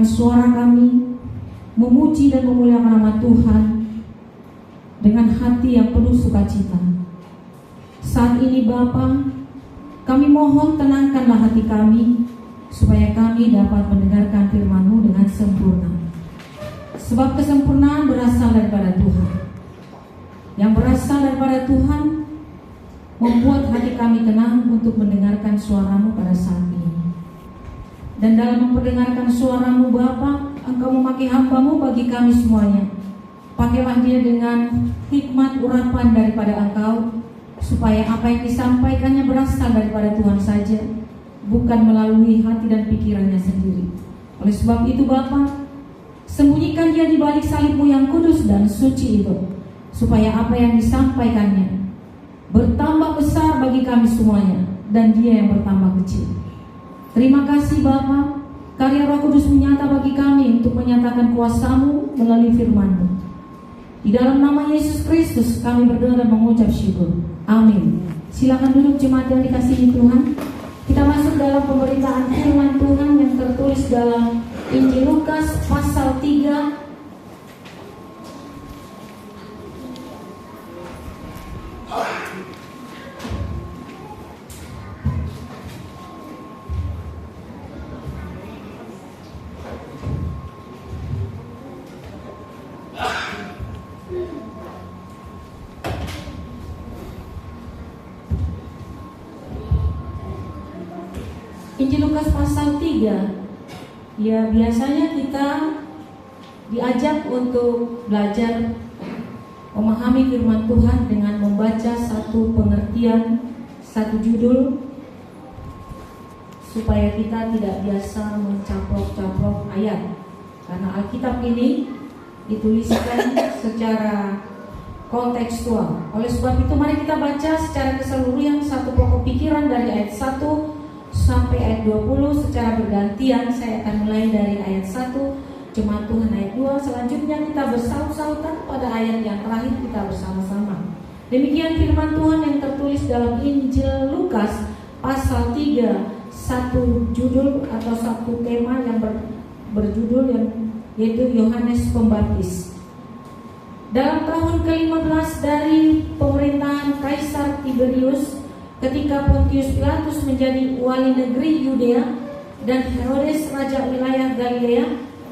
Suara kami memuji dan memuliakan nama Tuhan dengan hati yang penuh sukacita. Saat ini Bapa, kami mohon tenangkanlah hati kami supaya kami dapat mendengarkan firman-Mu dengan sempurna. Sebab kesempurnaan berasal daripada Tuhan. Yang berasal daripada Tuhan membuat hati kami tenang untuk mendengarkan suara-Mu pada saat ini. Dan dalam memperdengarkan suara-Mu Bapa, Engkau memakai hamba-Mu bagi kami semuanya. Pakailah dia dengan hikmat urapan daripada Engkau, supaya apa yang disampaikannya berasal daripada Tuhan saja, bukan melalui hati dan pikirannya sendiri. Oleh sebab itu Bapa, sembunyikan dia di balik salib-Mu yang kudus dan suci itu, supaya apa yang disampaikannya bertambah besar bagi kami semuanya, dan dia yang bertambah kecil. Terima kasih Bapa, karya Roh Kudus menyata bagi kami untuk menyatakan kuasa-Mu melalui firman-Mu. Di dalam nama Yesus Kristus kami berdoa dan mengucap syukur. Amin. Silakan duduk jemaat yang dikasihi Tuhan. Kita masuk dalam pemberitaan firman Tuhan yang tertulis dalam Injil Lukas pasal 3 Injil Lukas pasal 3. Ya, biasanya kita diajak untuk belajar memahami firman Tuhan dengan membaca satu pengertian, satu judul, supaya kita tidak biasa mencaplok-caplok ayat. Karena Alkitab ini dituliskan secara kontekstual. Oleh sebab itu mari kita baca secara keseluruhan satu pokok pikiran dari ayat 1 sampai ayat 20 secara bergantian. Saya akan mulai dari ayat 1, Jemaat Tuhan ayat 2. Selanjutnya kita bersaut-sautan pada ayat yang terakhir, kita bersama-sama. Demikian firman Tuhan yang tertulis dalam Injil Lukas pasal 3, satu judul atau satu tema yang berjudul yang yaitu Yohanes Pembaptis. Dalam tahun ke-15 dari pemerintahan Kaisar Tiberius, ketika Pontius Pilatus menjadi wali negeri Yudea dan Herodes raja wilayah Galilea,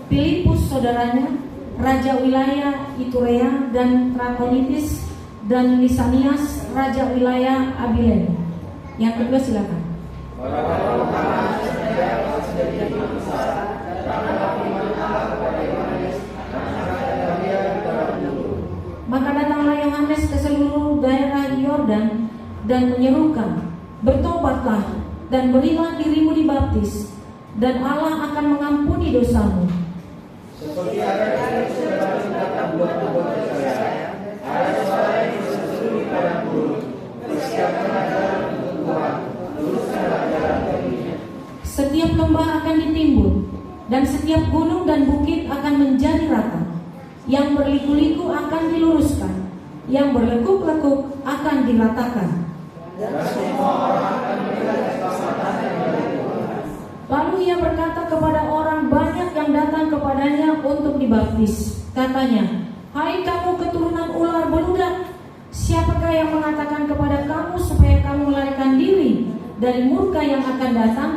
Filipus saudaranya raja wilayah Iturea dan Trakonitis, dan Lisanias raja wilayah Abilene. Yang kedua silakan. Maka datanglah Yohanes ke seluruh daerah Yordan dan menyerukan, bertobatlah dan berilah dirimu dibaptis, dan Allah akan mengampuni dosamu. Seperti ada yang sudah mendatang buat saya, ada suara yang berseru di padang gurun, persiapkanlah jalan untuk Tuhan, luruskanlah jalan baginya. Setiap lembah akan ditimbun, dan setiap gunung dan bukit akan menjadi rata. Yang berliku-liku akan diluruskan, yang berlekuk-lekuk akan diratakan. Lalu ia berkata kepada orang banyak yang datang kepadanya untuk dibaptis. Katanya, "Hai kamu keturunan ular beludak, siapakah yang mengatakan kepada kamu supaya kamu melarikan diri dari murka yang akan datang?"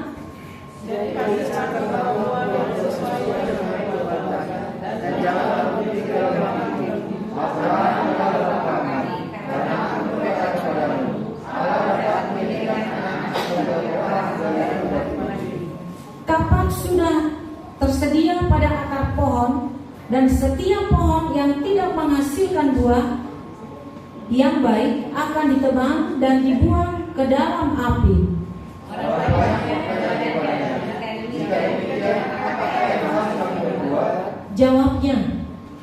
Kapak sudah tersedia pada akar pohon, dan setiap pohon yang tidak menghasilkan buah yang baik akan ditebang dan dibuang ke dalam api. Jawabnya,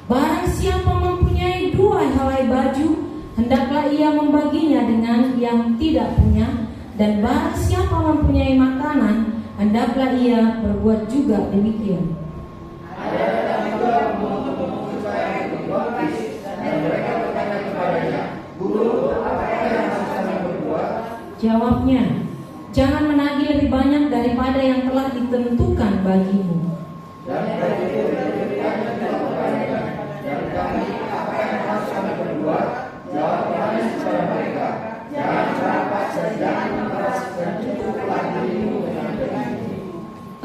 "Barang siapa mempunyai 2 helai baju, hendaklah ia membaginya dengan yang tidak punya, dan barang siapa mempunyai makanan, hendaklah ia berbuat juga demikian." Jawabnya, "Jangan menagih lebih banyak daripada yang telah ditentukan bagimu."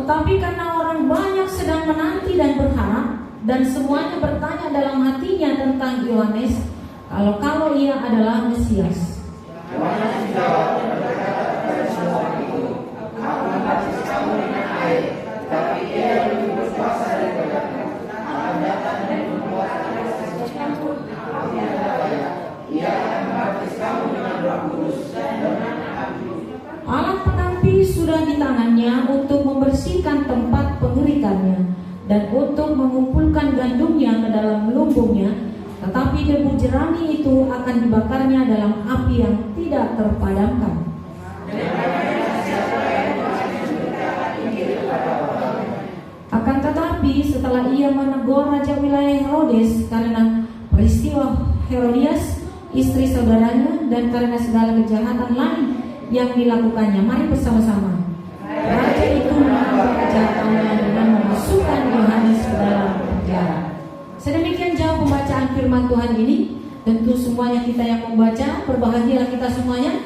Tetapi karena orang banyak sedang menanti dan berharap, dan semuanya bertanya dalam hatinya tentang Yohanes, kalau ia adalah Mesias. Alat penampi sudah di tangannya untuk membersihkan tempat pengerikannya dan untuk mengumpulkan gandumnya ke dalam lumbungnya, tetapi debu jerami itu akan dibakarnya dalam api yang tidak terpadamkan. Akan tetapi setelah ia menegur raja wilayah Herodes karena peristiwa Herodias istri saudaranya dan karena segala kejahatan lain yang dilakukannya, mari bersama-sama. Raja itu menambah kejahatannya dengan memasukkan Yohanes ke dalam penjara. Sedemikian jauh pembacaan firman Tuhan ini. Tentu semuanya kita yang membaca, berbahagialah kita semuanya,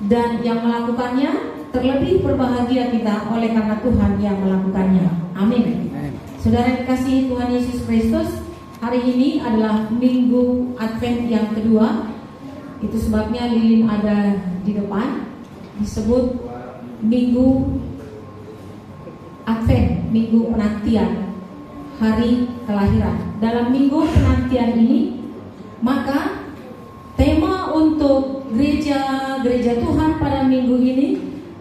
dan yang melakukannya terlebih berbahagia kita oleh karena Tuhan yang melakukannya. Amin. Saudara dikasihi Tuhan Yesus Kristus, hari ini adalah Minggu Advent yang kedua. Itu sebabnya lilin ada di depan, disebut Minggu Advent, Minggu penantian hari kelahiran. Dalam Minggu penantian ini, maka tema untuk gereja Tuhan pada minggu ini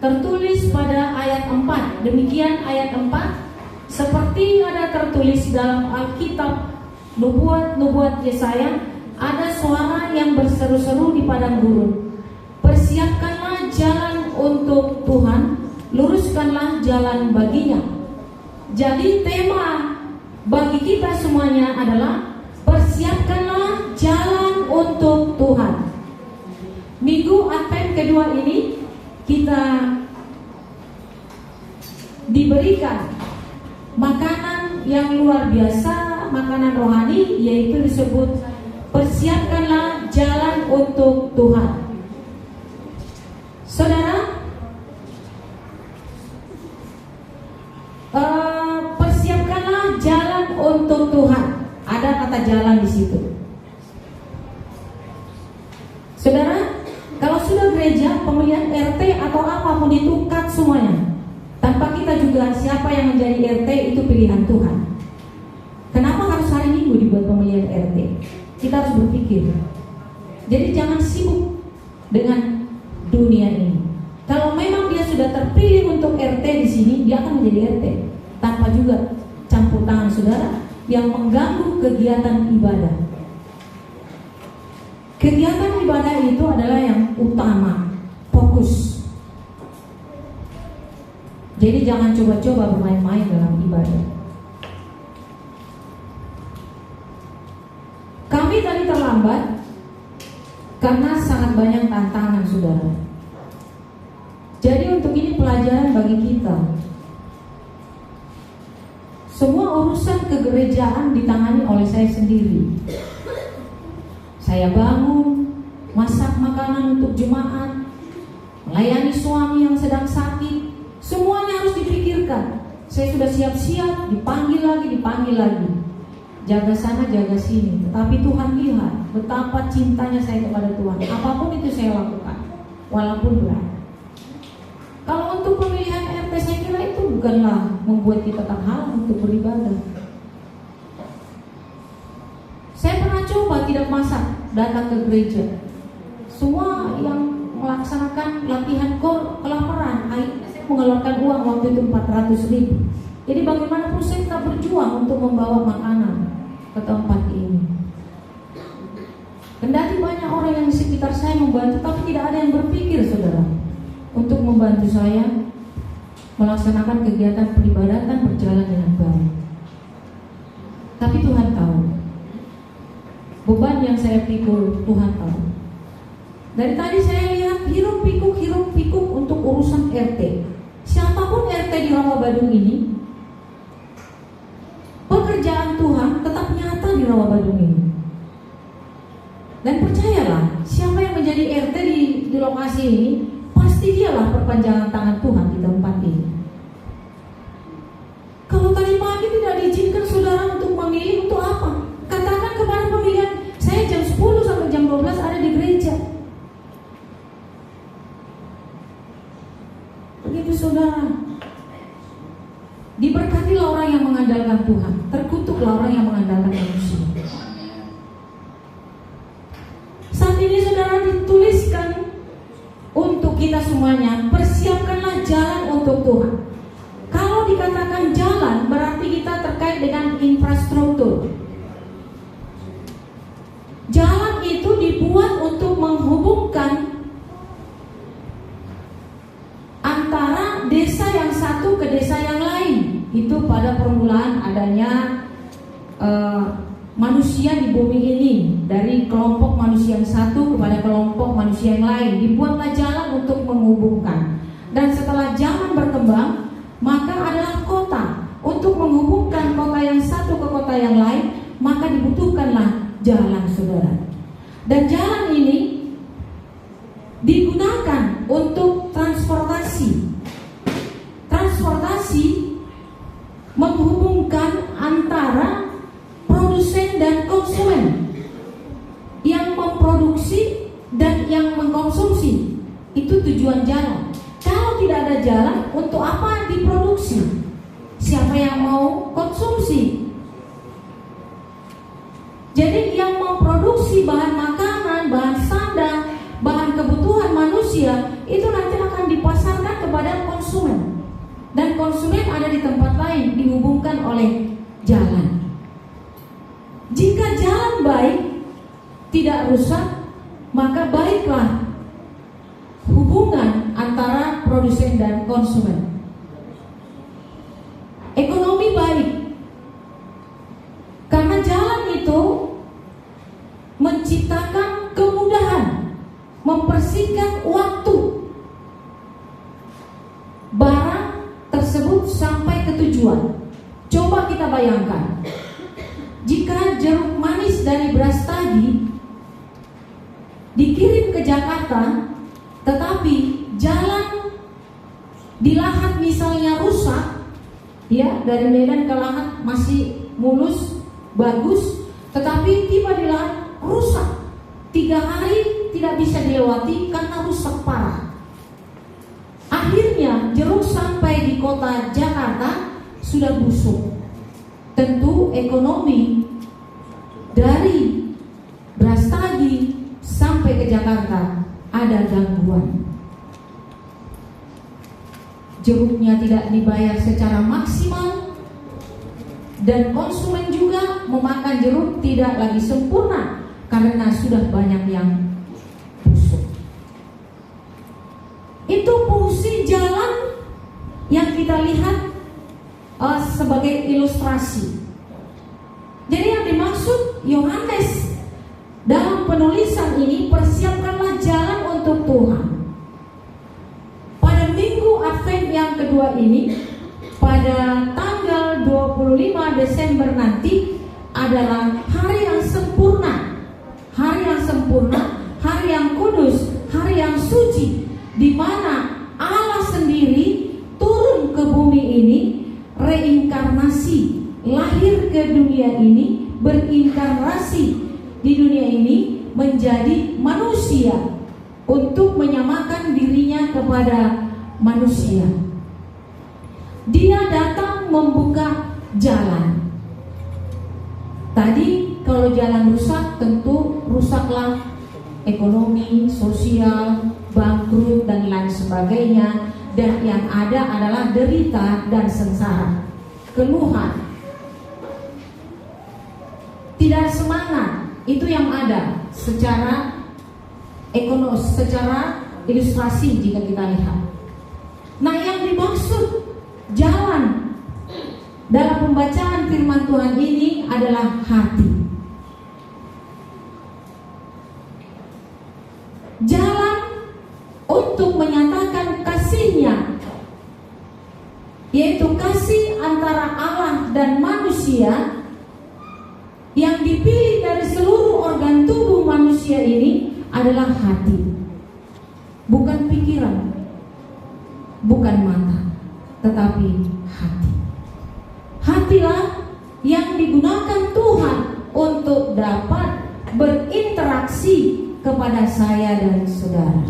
tertulis pada ayat 4. Demikian ayat 4, seperti ada tertulis dalam Alkitab nubuat Yesaya, ada suara yang berseru-seru di padang gurun, "Persiapkanlah jalan untuk Tuhan, luruskanlah jalan baginya." Jadi tema bagi kita semuanya adalah persiapkanlah jalan untuk Tuhan. Minggu Advent kedua ini kita diberikan makanan yang luar biasa, makanan rohani, yaitu disebut persiapkanlah jalan untuk Tuhan. Saudara, persiapkanlah jalan untuk Tuhan. Ada kata jalan di situ. Saudara, kalau sudah gereja, pemilihan RT atau apapun itu cut semuanya. Tanpa kita juga siapa yang menjadi RT itu pilihan Tuhan. Kenapa harus hari Minggu dibuat pemilihan RT? Kita harus berpikir. Jadi jangan sibuk dengan dunia ini. Kalau memang dia sudah terpilih untuk RT di sini, dia akan menjadi RT tanpa juga campur tangan saudara yang mengganggu kegiatan ibadah. Kegiatan ibadah itu adalah yang utama, fokus. Jadi jangan coba-coba bermain-main dalam ibadah. Kami tadi terlambat karena sangat banyak tantangan saudara. Jadi untuk ini pelajaran bagi kita. Semua urusan kegerejaan ditangani oleh saya sendiri. Saya bangun, masak makanan untuk jemaat, melayani suami yang sedang sakit, semuanya harus dipikirkan. Saya sudah siap-siap, dipanggil lagi. Jaga sana, jaga sini. Tetapi Tuhan lihat betapa cintanya saya kepada Tuhan. Apapun itu saya lakukan, walaupun berat. Kalau untuk pemilihan RT, saya kira itu bukanlah membuat kita terhalang untuk beribadah. Saya pernah coba tidak masak, datang ke gereja. Semua yang melaksanakan latihan kelaparan, akhirnya saya mengeluarkan uang waktu itu 400.000. Jadi bagaimanapun saya tetap berjuang untuk membawa makanan ke tempat ini. Kendati banyak orang yang di sekitar saya membantu, tapi tidak ada yang berpikir, saudara, untuk membantu saya melaksanakan kegiatan peribadatan berjalan dengan baik. Tapi Tuhan tahu beban yang saya pikul, Tuhan tahu. Dari tadi saya lihat hiruk pikuk untuk urusan RT. Siapapun RT di Rawabadung ini, pekerjaan Tuhan tetap nyata di Rawabadung ini. Dan percayalah, siapa yang menjadi RT di lokasi ini, pasti dialah perpanjangan tangan Tuhan di tempat ini. Kalau tadi pagi tidak diizinkan saudara untuk memilih, untuk apa? Katakan kepada pemilihan, saya jam 10 sampai jam 12 ada di gereja. Begitu saudara. Diberkatilah orang yang mengandalkan Tuhan, terkutuklah orang yang mengandalkan manusia. Saat ini saudara dituliskan untuk kita semuanya, persiapkanlah jalan untuk Tuhan. Kalau dikatakan jalan, berarti kita terkait dengan infrastruktur. Jalan itu dibuat untuk menghubungkan antara desa yang satu ke desa yang lain. Itu pada permulaan adanya manusia di bumi ini, dari kelompok manusia yang satu kepada kelompok manusia yang lain. Dibuatlah jalan untuk menghubungkan. Dan setelah zaman berkembang, maka adalah kota. Untuk menghubungkan kota yang satu ke kota yang lain, maka dibutuhkanlah jalan, saudara. Dan jalan ini digunakan untuk transportasi. Transportasi menghubungkan antara produsen dan konsumen, yang memproduksi dan yang mengkonsumsi. Itu tujuan jalan. Kalau tidak ada jalan, untuk apa diproduksi? Siapa yang mau konsumsi? Jadi yang memproduksi bahan makanan, bahan sandang, bahan kebutuhan manusia, itu nanti akan dipasarkan kepada konsumen. Dan konsumen ada di tempat lain, dihubungkan oleh jalan. Jika jalan baik, tidak rusak, maka baiklah hubungan antara produsen dan konsumen. Ekonomi baik, karena jalan itu menciptakan kemudahan, mempersingkat waktu barang tersebut sampai ke tujuan. Coba kita bayangkan, jika jeruk manis dari Brastagi dikirim ke Jakarta, tetapi jalan di Lahat misalnya rusak, ya, dari Medan ke Lahat masih mulus, bagus, tetapi tiba di Lahat rusak, 3 hari tidak bisa dilewati karena rusak parah. Akhirnya jeruk sampai di kota Jakarta sudah busuk. Tentu ekonomi dari Brastagi sampai ke Jakarta ada gangguan. Jeruknya tidak dibayar secara maksimal, dan konsumen juga memakan jeruk tidak lagi sempurna karena sudah banyak yang busuk. Itu fungsi jalan yang kita lihat sebagai ilustrasi. Jadi yang dimaksud Yohanes dalam penulisan ini, persiapkanlah jalan untuk Tuhan. Pada Advent yang kedua ini pada tanggal 25 Desember nanti adalah hari yang sempurna, hari yang sempurna, hari yang kudus, hari yang suci, di mana Allah sendiri turun ke bumi ini, reinkarnasi, lahir ke dunia ini, berinkarnasi di dunia ini menjadi manusia untuk menyamakan dirinya kepada manusia. Dia datang membuka jalan. Tadi kalau jalan rusak, tentu rusaklah ekonomi, sosial, bangkrut dan lain sebagainya. Dan yang ada adalah derita dan sengsara, keluhan, tidak semangat. Itu yang ada secara ekonomi, secara ilustrasi jika kita lihat. Nah, yang dimaksud jalan dalam pembacaan firman Tuhan ini adalah hati. Jalan untuk menyatakan kasihnya, yaitu kasih antara Allah dan manusia, yang dipilih dari seluruh organ tubuh manusia ini adalah hati, bukan pikiran, bukan mata, tetapi hati. Hatilah yang digunakan Tuhan untuk dapat berinteraksi kepada saya dan saudara.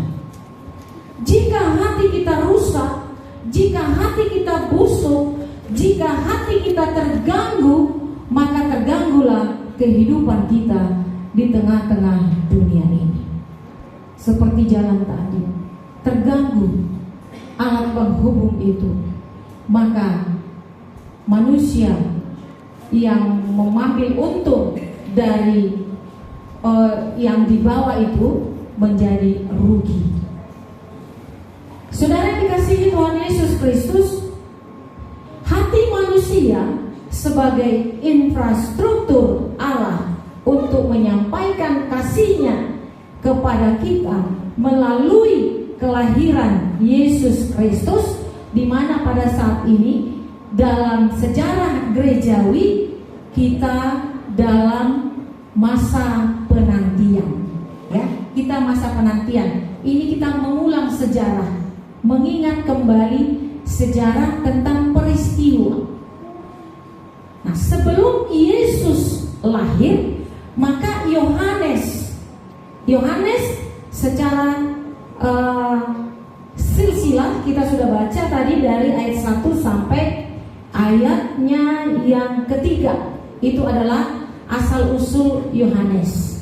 Jika hati kita rusak, jika hati kita busuk, jika hati kita terganggu, maka terganggulah kehidupan kita di tengah-tengah dunia ini. Seperti jalan tadi, terganggu alat penghubung itu, maka manusia yang mengambil untung dari yang dibawa itu menjadi rugi. Saudara dikasihi Tuhan Yesus Kristus, hati manusia sebagai infrastruktur Allah untuk menyampaikan kasih-Nya kepada kita melalui kelahiran Yesus Kristus, di mana pada saat ini dalam sejarah gerejawi kita dalam masa penantian, ya, kita masa penantian. Ini kita mengulang sejarah, mengingat kembali sejarah tentang peristiwa. Nah, sebelum Yesus lahir, maka Yohanes secara silsilah kita sudah baca tadi dari ayat 1 sampai ayatnya yang ketiga. Itu adalah asal-usul Yohanes.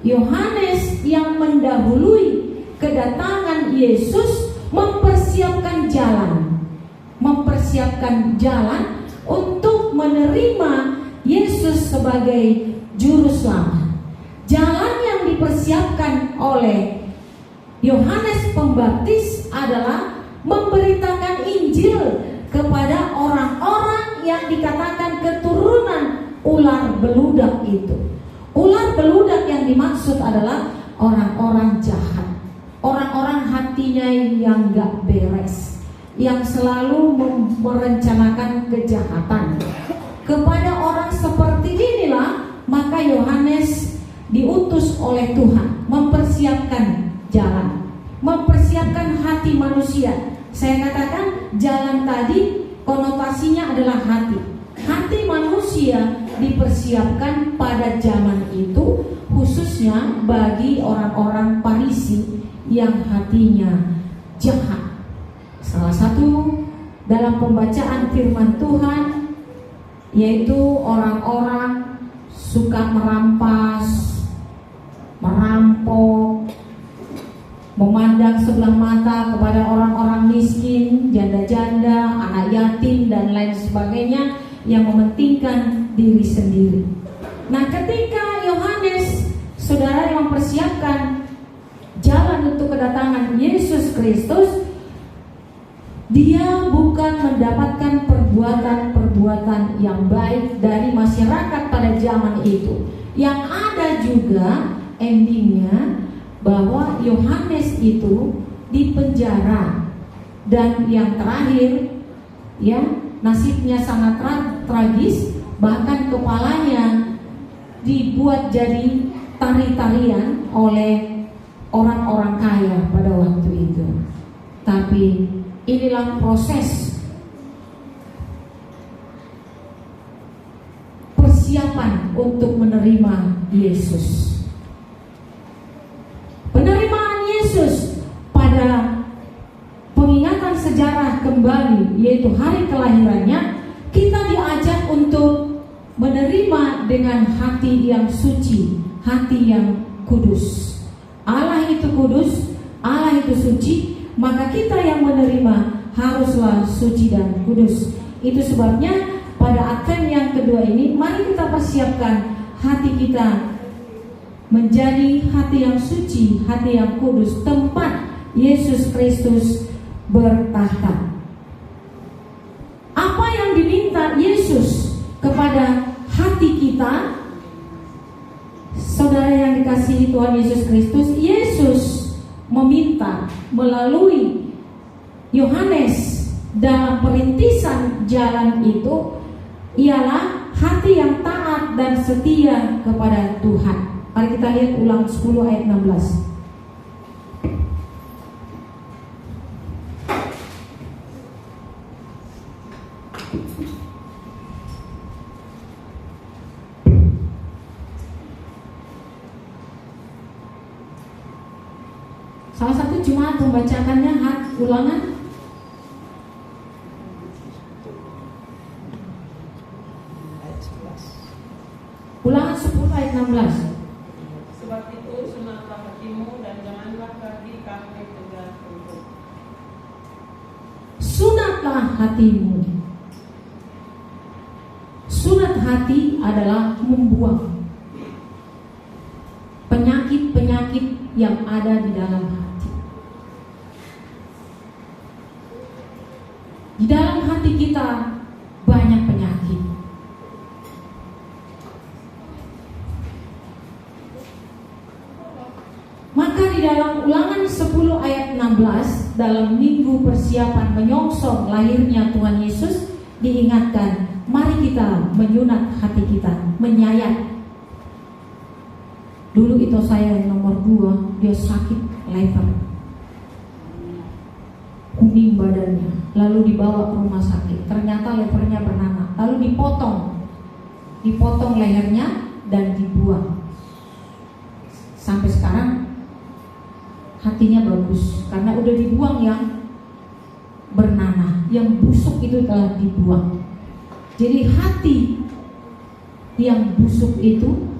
Yohanes yang mendahului kedatangan Yesus mempersiapkan jalan untuk menerima Yesus sebagai juru selamat. Jalan yang dipersiapkan oleh Yohanes Pembaptis adalah memberitakan Injil kepada orang-orang yang dikatakan keturunan ular beludak itu. Ular beludak yang dimaksud adalah orang-orang jahat, orang-orang hatinya yang gak beres, yang selalu merencanakan kejahatan. Kepada orang seperti inilah maka Yohanes diutus oleh Tuhan mempersiapkan jalan, mempersiapkan hati manusia. Saya katakan jalan tadi konotasinya adalah hati. Hati manusia dipersiapkan pada zaman itu, khususnya bagi orang-orang Farisi yang hatinya jahat. Salah satu dalam pembacaan firman Tuhan yaitu orang-orang suka merampas, merampok, memandang sebelah mata kepada orang-orang miskin, janda-janda, anak yatim dan lain sebagainya, yang mementingkan diri sendiri. Nah, ketika Yohanes, saudara, yang mempersiapkan jalan untuk kedatangan Yesus Kristus, dia bukan mendapatkan perbuatan-perbuatan yang baik dari masyarakat pada zaman itu. Yang ada juga endingnya bahwa Yohanes itu dipenjara Dan yang terakhir, ya, nasibnya sangat tragis, bahkan kepalanya dibuat jadi tari-tarian oleh orang-orang kaya pada waktu itu. Tapi inilah proses persiapan untuk menerima Yesus. Penerimaan Yesus pada pengingatan sejarah kembali, yaitu hari kelahirannya, kita diajak untuk menerima dengan hati yang suci, hati yang kudus. Allah itu kudus, Allah itu suci, maka kita yang menerima haruslah suci dan kudus. Itu sebabnya pada Advent yang kedua ini, mari kita persiapkan hati kita menjadi hati yang suci, hati yang kudus, tempat Yesus Kristus bertahta. Apa yang diminta Yesus kepada hati kita, saudara yang dikasihi Tuhan Yesus Kristus, Yesus meminta melalui Yohanes dalam perintisan jalan itu ialah hati yang taat dan setia kepada Tuhan. Mari kita lihat Ulangan 10 ayat 16. Salah satu jemaat membacakannya Ulangan Ulangan 10 ayat 16. Sebab itu sunatlah hatimu dan janganlah lagi kamu tegar untuk. Sunatlah hatimu. Sunat hati adalah membuang penyakit-penyakit yang ada di dalam hati. Di dalam hati kita banyak penyakit. Maka di dalam Ulangan 10 ayat 16, dalam minggu persiapan menyongsong lahirnya Tuhan Yesus, diingatkan, mari kita menyunat hati kita, menyayat. Dulu itu saya yang nomor 2, dia sakit lever, kuning badannya, lalu dibawa ke rumah sakit. Ternyata levernya bernanah, lalu dipotong lehernya dan dibuang. Sampai sekarang hatinya bagus karena udah dibuang yang bernanah, yang busuk itu telah dibuang. Jadi hati yang busuk itu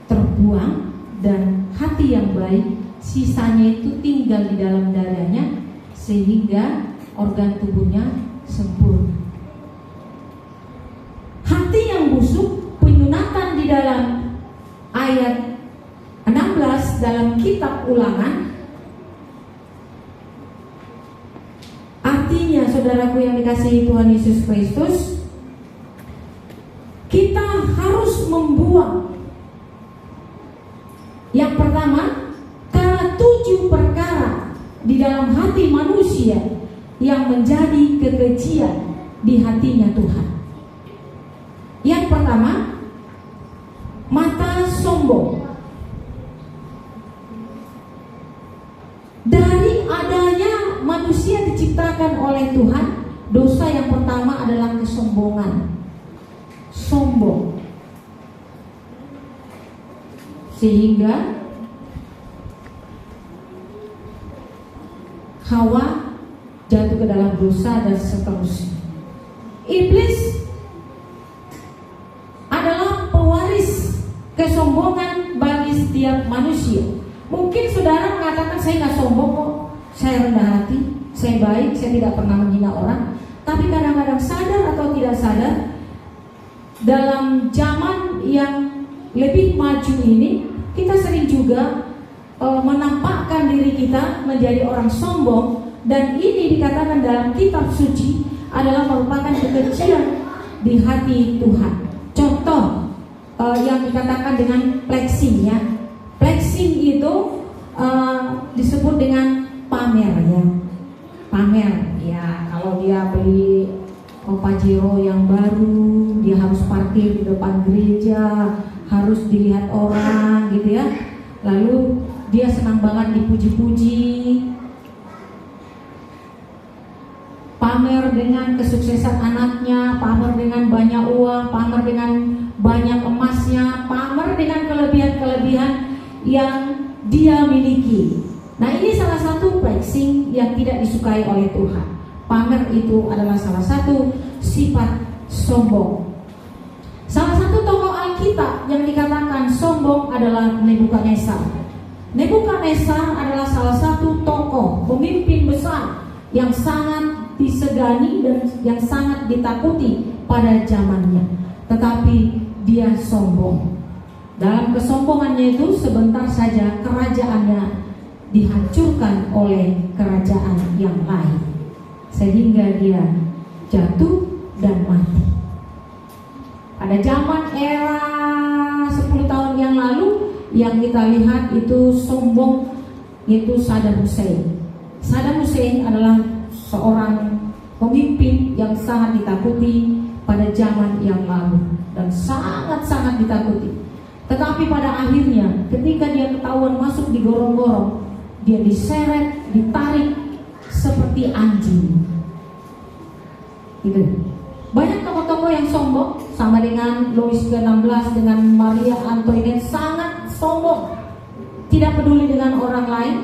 terbuang dan hati yang baik sisanya itu tinggal di dalam dadanya sehingga organ tubuhnya sempurna. Hati yang busuk, penyunatan di dalam ayat 16 dalam kitab Ulangan, artinya saudaraku yang dikasihi Tuhan Yesus Kristus, kita harus membuang yang pertama, karena 7 perkara di dalam hati manusia yang menjadi kekejian di hatinya Tuhan. Yang pertama, mata sombong. Dari adanya manusia diciptakan oleh Tuhan, dosa yang pertama adalah kesombongan. Sombong. Sehingga Hawa jatuh ke dalam dosa dan seterusnya. Iblis adalah pewaris kesombongan bagi setiap manusia. Mungkin saudara mengatakan, saya gak sombong kok, saya rendah hati, saya baik, saya tidak pernah menghina orang. Tapi kadang-kadang sadar atau tidak sadar, dalam zaman yang lebih maju ini, kita sering juga menampakkan diri kita menjadi orang sombong. Dan ini dikatakan dalam kitab suci adalah merupakan kekejian di hati Tuhan. Contoh yang dikatakan dengan flexing ya. Flexing itu disebut dengan pamer ya. Pamer ya, kalau dia beli Pajero yang baru, dia harus parkir di depan gereja, harus dilihat orang gitu ya. Lalu dia senang banget dipuji-puji. Pamer dengan kesuksesan anaknya, pamer dengan banyak uang, pamer dengan banyak emasnya, pamer dengan kelebihan-kelebihan yang dia miliki. Nah, ini salah satu flexing yang tidak disukai oleh Tuhan. Pamer itu adalah salah satu sifat sombong. Salah satu tokoh Alkitab yang dikatakan sombong adalah Nebukadnezar. Nebukadnezar adalah salah satu tokoh pemimpin besar yang sangat disegani dan yang sangat ditakuti pada zamannya. Tetapi dia sombong. Dalam kesombongannya itu sebentar saja kerajaannya dihancurkan oleh kerajaan yang lain, sehingga dia jatuh dan mati. Pada zaman era 10 tahun yang lalu, yang kita lihat itu sombong, yaitu Saddam Hussein. Saddam Hussein adalah seorang pemimpin yang sangat ditakuti pada zaman yang lalu dan sangat-sangat ditakuti. Tetapi pada akhirnya ketika dia ketahuan masuk di gorong-gorong, dia diseret, ditarik seperti anjing. Gitu. Banyak tokoh-tokoh yang sombong, sama dengan Louis XVI, dengan Maria Antoinette, sangat sombong, tidak peduli dengan orang lain.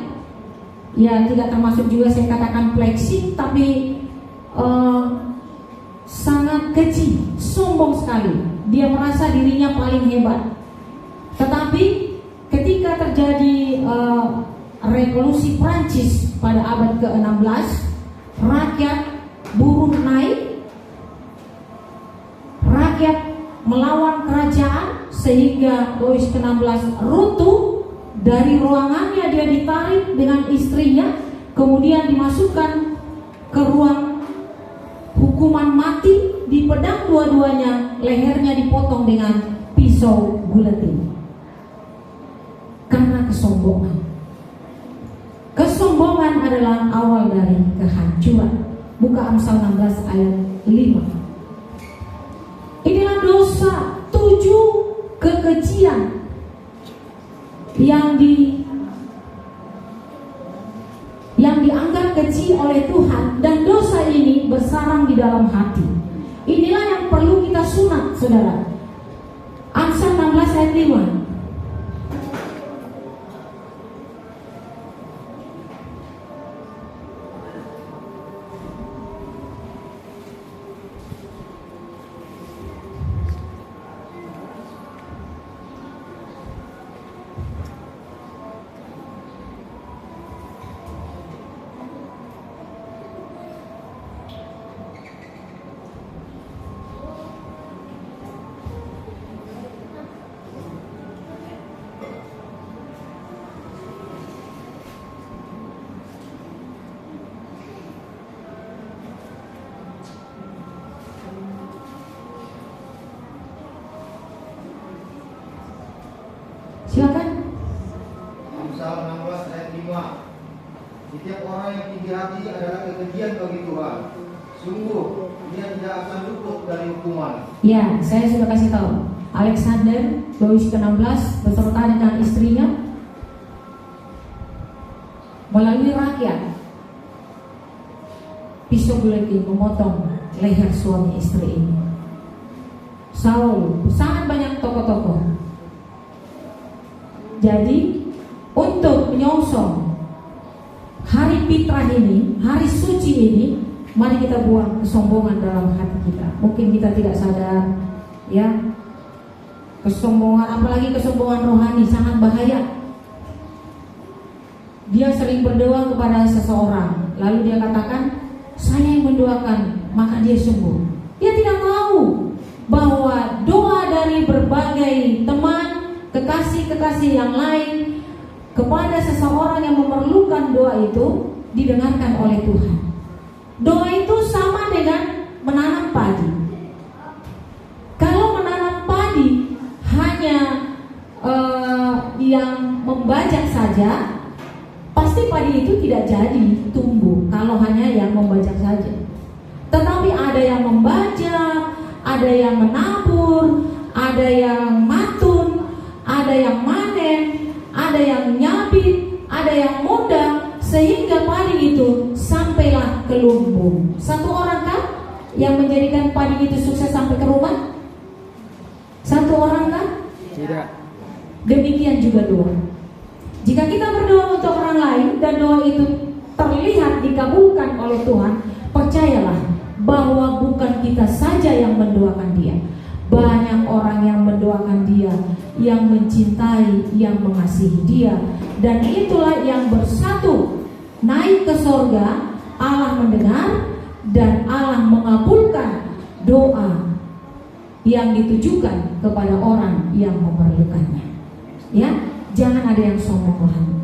Ya, tidak termasuk juga saya katakan flexing, tapi sangat keji, sombong sekali. Dia merasa dirinya paling hebat. Tetapi ketika terjadi revolusi Prancis pada abad ke-16, rakyat buruh naik, rakyat melawan kerajaan, sehingga Louis XVI runtuh. Dari ruangannya dia ditarik dengan istrinya, kemudian dimasukkan ke ruang hukuman mati, dipedang dua-duanya, lehernya dipotong dengan pisau guletin. Karena kesombongan. Kesombongan adalah awal dari kehancuran. Buka Amsal 16 ayat 5. Inilah dosa 7 kekejian yang dianggap keji oleh Tuhan, dan dosa ini bersarang di dalam hati. Inilah yang perlu kita sunat, saudara. Amsal 16 ayat 5. Silakan. Amsal 16 ayat 5. Setiap orang yang tinggi hati adalah kekejian bagi Tuhan. Sungguh dia tidak akan luput dari hukuman. Ya, saya sudah kasih tahu. Alexander Louis XVI beserta dengan istrinya melalui rakyat pisau guletin memotong leher suami istri ini. Saul, sangat banyak tokoh-tokoh. Jadi untuk menyongsong hari fitrah ini, hari suci ini, mari kita buang kesombongan dalam hati kita. Mungkin kita tidak sadar, ya, kesombongan, apalagi kesombongan rohani, sangat bahaya. Dia sering berdoa kepada seseorang, lalu dia katakan, saya yang mendoakan, maka dia sembuh. Dia tidak tahu bahwa doa dari berbagai teman, kekasih-kekasih yang lain kepada seseorang yang memerlukan doa itu didengarkan oleh Tuhan. Doa itu sama dengan menanam padi. Kalau menanam padi hanya yang membajak saja, pasti padi itu tidak jadi tumbuh kalau hanya yang membajak saja. Tetapi ada yang membajak, ada yang menabur, ada yang matun, ada yang manen, ada yang nyabit, ada yang muda, sehingga padi itu sampailah ke lumbung. Satu orang kan yang menjadikan padi itu sukses sampai ke rumah? Satu orang kan? Tidak. Demikian juga doa. Jika kita berdoa untuk orang lain dan doa itu terlihat dikabulkan oleh Tuhan, percayalah bahwa bukan kita saja yang mendoakan dia. Banyak orang yang mendoakan dia, yang mencintai, yang mengasihi dia. Dan itulah yang bersatu naik ke sorga. Allah mendengar dan Allah mengabulkan doa yang ditujukan kepada orang yang memerlukannya. Ya, jangan ada yang sombong lagi.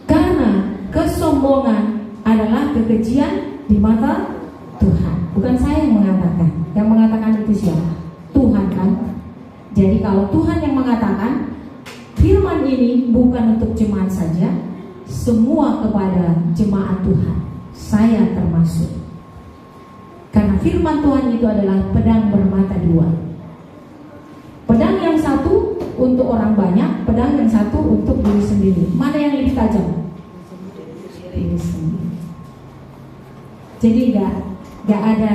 Karena kesombongan adalah kekejian di mata Tuhan. Bukan saya yang mengatakan. Yang mengatakan itu siapa? Tuhan kan. Jadi kalau Tuhan yang mengatakan, firman ini bukan untuk jemaat saja, semua kepada jemaat Tuhan. Saya termasuk. Karena firman Tuhan itu adalah pedang bermata dua. Pedang yang satu untuk orang banyak, pedang yang satu untuk diri sendiri. Mana yang lebih tajam? Diri sendiri. Jadi gak ada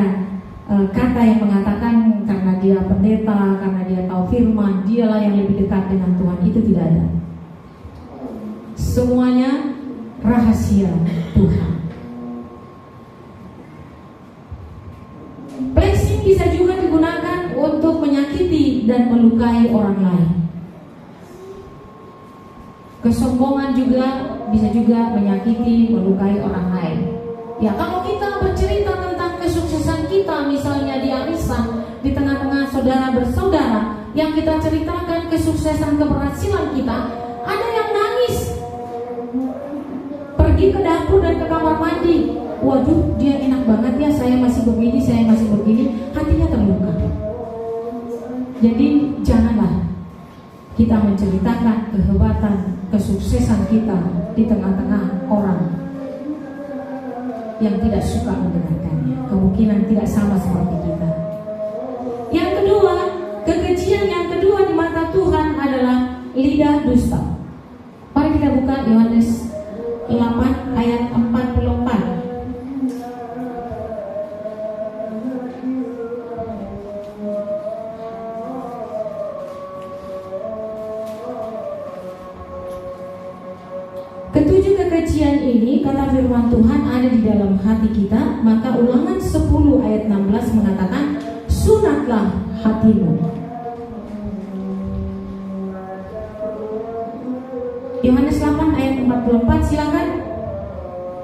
kata yang mengatakan karena dia pendeta, karena dia tahu firman, dialah yang lebih dekat dengan Tuhan. Itu tidak ada. Semuanya rahasia Tuhan. Flexing bisa juga digunakan untuk menyakiti dan melukai orang lain. Kesombongan juga bisa juga menyakiti, melukai orang lain. Ya, kalau kita bercerita tentang kesuksesan kita, misalnya di arisan, di tengah-tengah saudara bersaudara, yang kita ceritakan kesuksesan keberhasilan kita, ada yang nangis, pergi ke dapur dan ke kamar mandi. Waduh, dia enak banget ya, saya masih begini, hatinya terluka. Jadi janganlah kita menceritakan kehebatan, kesuksesan kita di tengah-tengah orang yang tidak suka mendengarkannya. Kemungkinan tidak sama seperti kita. Yang kedua, kekejian yang kedua di mata Tuhan adalah lidah dusta. Mari kita buka Yohanes 8 ayat 44. Ketujuh kekejian ini, kata firman Tuhan, ada di dalam hati kita. Maka Ulangan 10 ayat 16 mengatakan, sunatlah hatimu. Yohanes 8 ayat 44, silakan.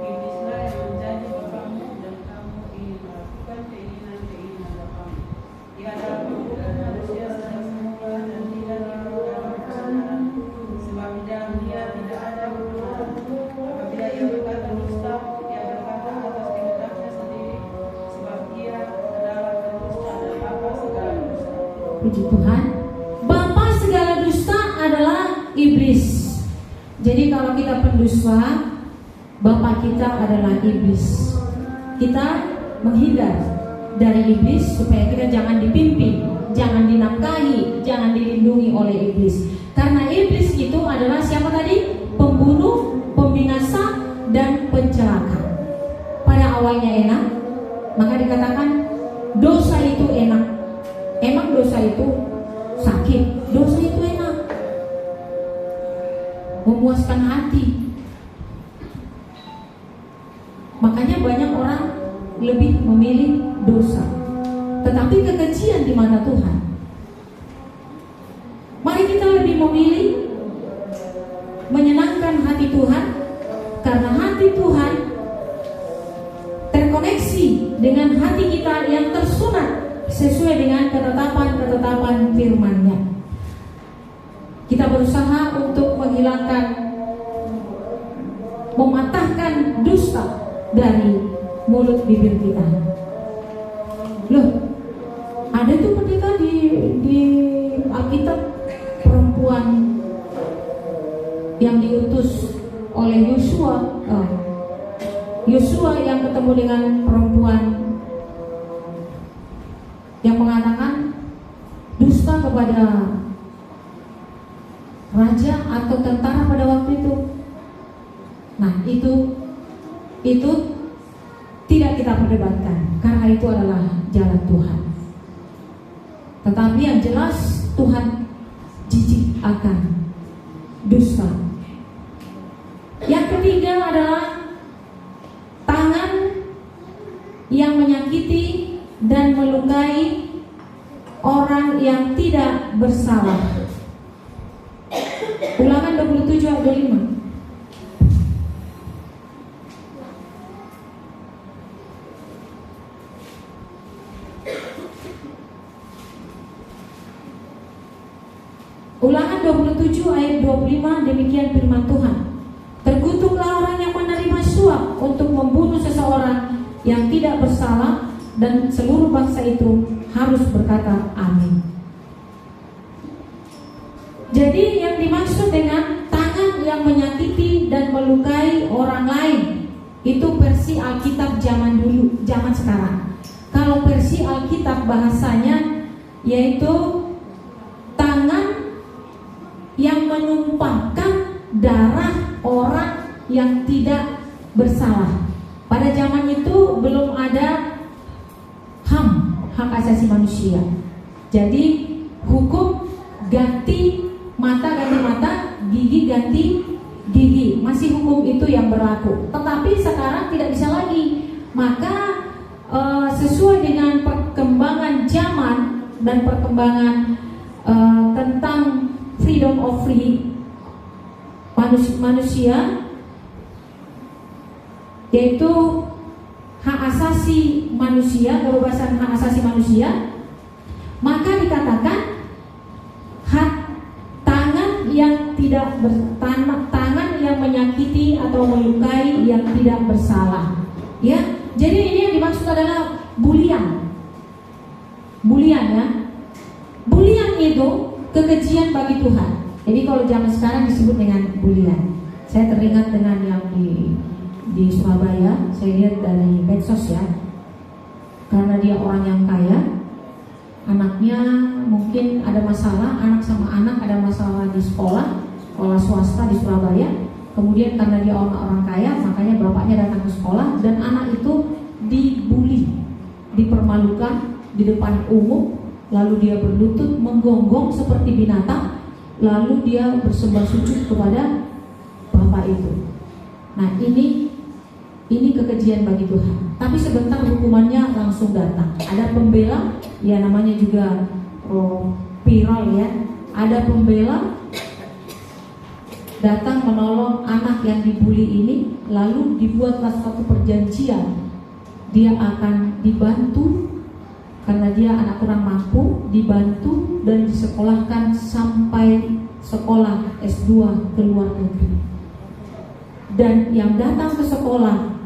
Iblislah yang menjadi bapamu dan kamu ingin melakukan keinginan-keinginan bapamu. Dia adalah pembukaan manusia sejak semula dan tidak ikut dalam kebenaran, sebab di dalam dia tidak ada kebenaran. Apabila ia berkata dusta, ia berkata atas kehendaknya sendiri, sebab ia adalah pendusta dan bapa segala dusta. Puji Tuhan. Bapa segala dusta adalah iblis. Jadi kalau kita pendusta, bapak kita adalah iblis. Kita menghindar dari iblis supaya kita jangan dipimpin, jangan dinafkahi, jangan dilindungi oleh iblis. Karena iblis itu adalah siapa tadi? Pembunuh, pembinasa, dan pencelaka. Pada awalnya enak, maka dikatakan dosa itu enak. Emang dosa itu sakit? Dosa itu enak, memuaskan hati. Makanya banyak orang lebih memilih dosa, tetapi kekejian di mata Tuhan. Mari kita lebih memilih menyenangkan hati Tuhan, karena hati Tuhan terkoneksi dengan hati kita yang tersunat sesuai dengan ketetapan-ketetapan firman-Nya. Kita berusaha untuk menghilangkan, mematahkan dusta dari mulut bibir kita. Loh, ada tuh pendeta di Alkitab, perempuan yang diutus oleh Yosua, Yosua yang ketemu dengan perempuan yang mengatakan dusta kepada raja atau tentara pada waktu itu. Nah, itu tidak kita perdebatkan karena itu adalah jalan Tuhan. Tetapi yang jelas Tuhan jijik akan dusta. Yang ketiga adalah tangan yang menyakiti dan melukai orang yang tidak bersalah. Ulangan 27 ayat 25. Ulangan 27 ayat 25, demikian firman Tuhan. Terkutuklah orang yang menerima suap untuk membunuh seseorang yang tidak bersalah, dan seluruh bangsa itu harus berkata amin. Jadi yang dimaksud dengan tangan yang menyakiti dan melukai orang lain itu versi Alkitab zaman dulu, zaman sekarang. Kalau versi Alkitab bahasanya yaitu tangan yang menumpahkan darah orang yang tidak bersalah. Pada zaman itu belum ada HAM, hak asasi manusia. Jadi hukum ganti mata, gigi ganti gigi, masih hukum itu yang berlaku. Tetapi sekarang tidak bisa lagi. Maka sesuai dengan perkembangan zaman dan perkembangan tentang freedom of free manusia, yaitu hak asasi manusia, kebebasan hak asasi manusia, maka dikatakan hak tangan yang tidak tangan yang menyakiti atau melukai yang tidak bersalah. Ya, jadi ini yang dimaksud adalah bulian ya. Bulian itu kekejian bagi Tuhan. Jadi kalau zaman sekarang disebut dengan bulian. Saya teringat dengan yang di Surabaya, saya lihat dari medsos ya. Karena dia orang yang kaya, anaknya mungkin ada masalah, anak sama anak ada masalah di sekolah swasta di Surabaya. Kemudian karena dia orang kaya, makanya bapaknya datang ke sekolah dan anak itu dibully, dipermalukan di depan umum, lalu dia berlutut menggonggong seperti binatang, lalu dia bersembah sujud kepada bapak itu. Nah, ini kekejian bagi Tuhan. Tapi sebentar hukumannya langsung datang. Ada pembela, ya namanya juga viral ya. Ada pembela datang menolong anak yang dibully ini, lalu dibuatlah suatu perjanjian. Dia akan dibantu karena dia anak kurang mampu, dibantu dan disekolahkan sampai sekolah S2 ke luar negeri. Dan yang datang ke sekolah,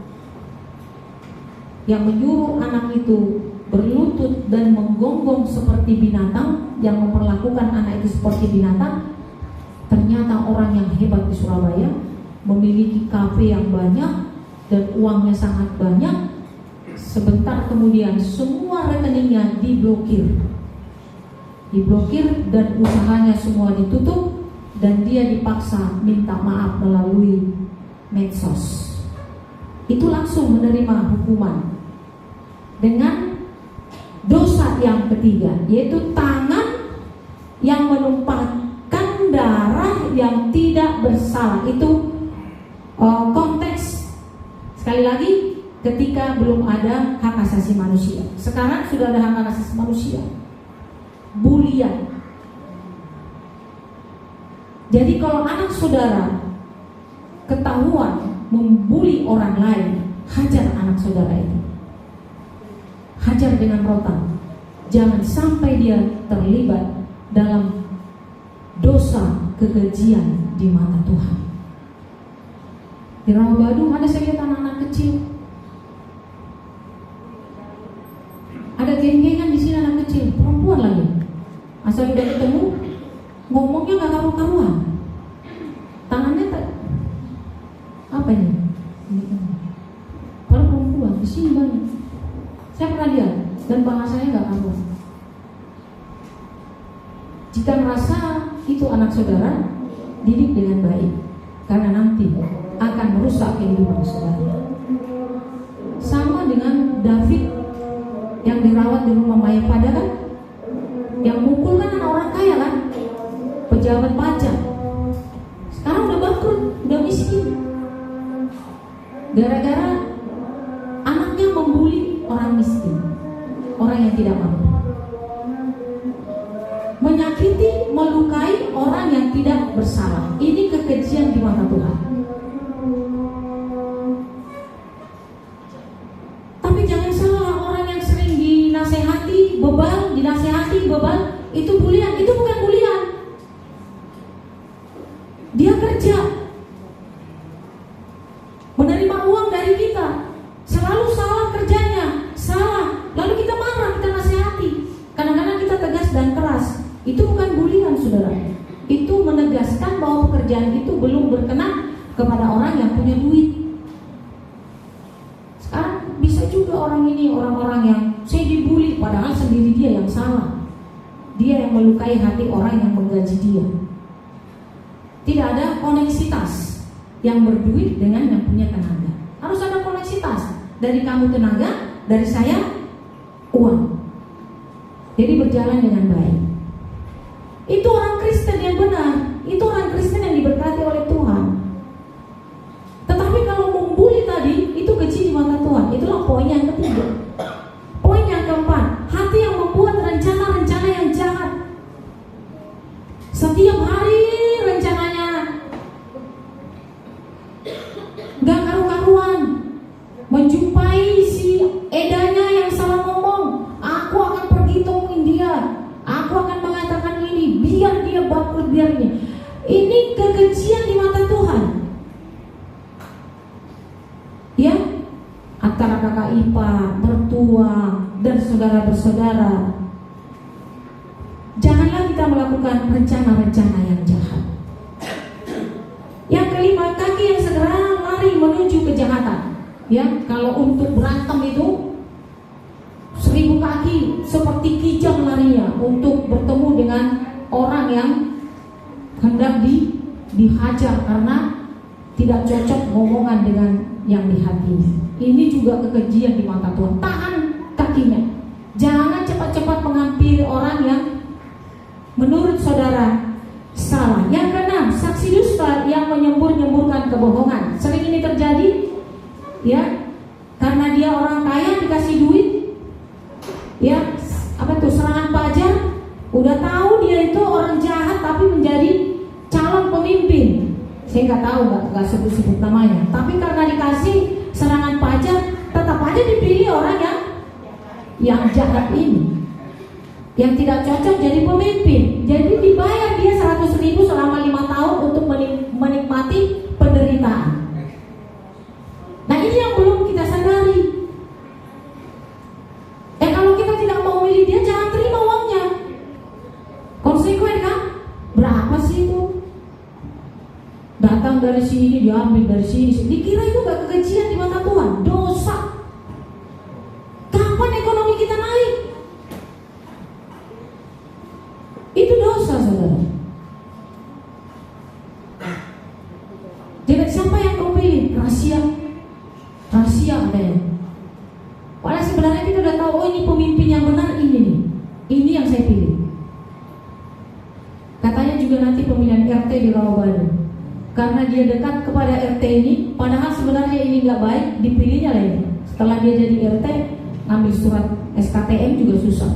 yang menyuruh anak itu berlutut dan menggonggong seperti binatang, yang memperlakukan anak itu seperti binatang, ternyata orang yang hebat di Surabaya, memiliki kafe yang banyak dan uangnya sangat banyak. Sebentar kemudian semua rekeningnya diblokir dan usahanya semua ditutup, dan dia dipaksa minta maaf melalui medsos. Itu langsung menerima hukuman dengan dosa yang ketiga, yaitu tangan yang menumpahkan darah yang tidak bersalah. Itu konteks sekali lagi ketika belum ada hak asasi manusia. Sekarang sudah ada hak asasi manusia. Bulian. Jadi kalau anak saudara ketahuan membuli orang lain, hajar anak saudara itu. Hajar dengan rotan. Jangan sampai dia terlibat dalam dosa kekejian di mata Tuhan. Di Rawabadung ada saya lihat anak-anak kecil. Ada geng-gengan di sini anak kecil, perempuan lagi. Asal udah ketemu, ngomongnya nggak karu-karuan. Tangannya apa ini? Para perempuan di sini banyak. Saya pernah lihat dan bahasanya nggak kamu. Jika merasa itu anak saudara, didik dengan baik, karena nanti akan merusak kehidupan saudara. Sama dengan David yang dirawat di rumah Mayapada kan, yang mukul kan anak orang kaya kan, pejabat pajak. Sekarang udah bangkrut, udah miskin, gara-gara anaknya membuli orang miskin, orang yang tidak mampu, menyakiti, melukai orang yang tidak bersalah. Ini kekejian di mata Tuhan. Tapi jangan salah, orang yang sering dinasehati bebal, itu bulian. Itu bukan bulian. Dia kerja, menerima uang dari kita, selalu salah kerjanya, salah. Lalu kita marah, kita nasihati. Kadang-kadang kita tegas dan keras. Itu bukan bulian, saudara. Itu menegaskan bahwa pekerjaan itu belum berkenan kepada orang yang punya duit. Sekarang bisa juga orang ini, orang-orang yang saya dibully, padahal sendiri dia yang salah. Dia yang melukai hati orang yang menggaji dia. Tidak ada koneksitas yang berduit dengan yang punya tenaga. Harus ada koneksitas. Dari kamu tenaga, dari saya uang. Jadi berjalan dengan baik. Itu orang Kristen yang benar. Itu orang Kristen yang diberkati oleh Tuhan. Tetapi kalau membuli tadi, itu keji di mata Tuhan. Itulah poin yang ketiga. Poin yang keempat, hati yang membuat rencana-rencana yang jahat. Setiap hari rencananya gak karu-karuan. Menjumpai si edanya yang salah ngomong, aku akan pergi temuin dia, aku akan mengatakan ini, biar dia bangkrut, biar ini. Ini kekejian di mata Tuhan. Ya, antara kakak ipar, mertua, dan saudara bersaudara. Janganlah kita melakukan rencana-rencana yang jahat. Yang kelima, kaki yang segera lari menuju kejahatan. Ya, kalau untuk berantem itu 1000 kaki seperti kijang larinya untuk bertemu dengan orang yang hendak dihajar karena tidak cocok ngomongan dengan yang di hatinya. Ini juga kekejian di mata Tuhan. Tahan kakinya. Jangan cepat-cepat menghampiri orang yang menurut saudara salah. Yang keenam, saksi dusta yang menyembur-nyemburkan kebohongan. Sering ini terjadi, ya, karena dia orang kaya dikasih duit, ya, serangan pajak. Udah tahu dia itu orang jahat tapi menjadi calon pemimpin. Saya nggak tahu, nggak sebut-sebut namanya. Tapi karena dikasih serangan pajak, tetap aja dipilih orang yang jahat ini, yang tidak cocok jadi pemimpin. Jadi dibayar dia 100.000 selama 5 tahun untuk menikmati penderitaan. Nah, ini yang belum kita sadari. Kalau kita tidak mau milih dia, jangan terima uangnya. Konsekuen kan? Berapa sih itu? Datang dari sini, diambil dari sini. Dikira itu gak kekejian di mata Tuhan? Dosa. Kapan ekonomi kita naik? Itu dosa, saudara. Jadi siapa yang kau pilih? Rahasia ada ya. Padahal sebenarnya kita udah tahu, oh ini pemimpin yang benar, ini nih. Ini yang saya pilih. Katanya juga nanti pemilihan RT di Rawabadu. Karena dia dekat kepada RT ini, padahal sebenarnya ini nggak baik, dipilihnya lagi. Setelah dia jadi RT, ngambil surat SKTM juga susah.